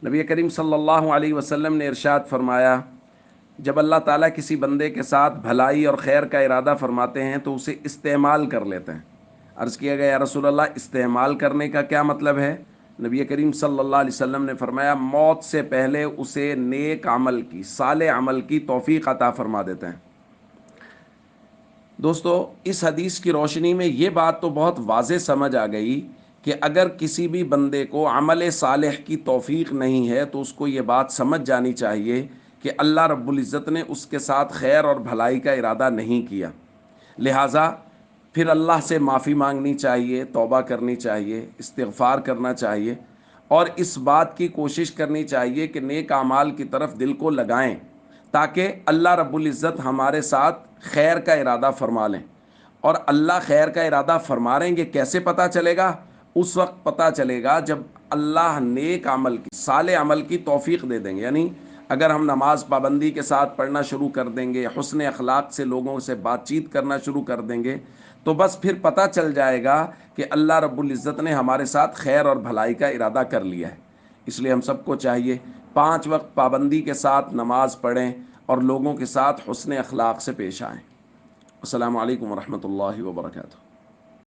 نبی کریم صلی اللہ علیہ وسلم نے ارشاد فرمایا، جب اللہ تعالیٰ کسی بندے کے ساتھ بھلائی اور خیر کا ارادہ فرماتے ہیں تو اسے استعمال کر لیتے ہیں۔ عرض کیا گیا، یا رسول اللہ استعمال کرنے کا کیا مطلب ہے؟ نبی کریم صلی اللہ علیہ وسلم نے فرمایا، موت سے پہلے اسے نیک عمل کی، صالح عمل کی توفیق عطا فرما دیتے ہیں۔ دوستو، اس حدیث کی روشنی میں یہ بات تو بہت واضح سمجھ آ گئی کہ اگر کسی بھی بندے کو عمل صالح کی توفیق نہیں ہے تو اس کو یہ بات سمجھ جانی چاہیے کہ اللہ رب العزت نے اس کے ساتھ خیر اور بھلائی کا ارادہ نہیں کیا، لہٰذا پھر اللہ سے معافی مانگنی چاہیے، توبہ کرنی چاہیے، استغفار کرنا چاہیے، اور اس بات کی کوشش کرنی چاہیے کہ نیک اعمال کی طرف دل کو لگائیں تاکہ اللہ رب العزت ہمارے ساتھ خیر کا ارادہ فرما لیں۔ اور اللہ خیر کا ارادہ فرما رہیں گے کیسے پتہ چلے گا؟ اس وقت پتہ چلے گا جب اللہ نیک عمل کی، صالح عمل کی توفیق دے دیں گے۔ یعنی اگر ہم نماز پابندی کے ساتھ پڑھنا شروع کر دیں گے، حسن اخلاق سے لوگوں سے بات چیت کرنا شروع کر دیں گے، تو بس پھر پتہ چل جائے گا کہ اللہ رب العزت نے ہمارے ساتھ خیر اور بھلائی کا ارادہ کر لیا ہے۔ اس لیے ہم سب کو چاہیے 5 وقت پابندی کے ساتھ نماز پڑھیں اور لوگوں کے ساتھ حسن اخلاق سے پیش آئیں۔ السلام علیکم ورحمۃ اللہ وبرکاتہ۔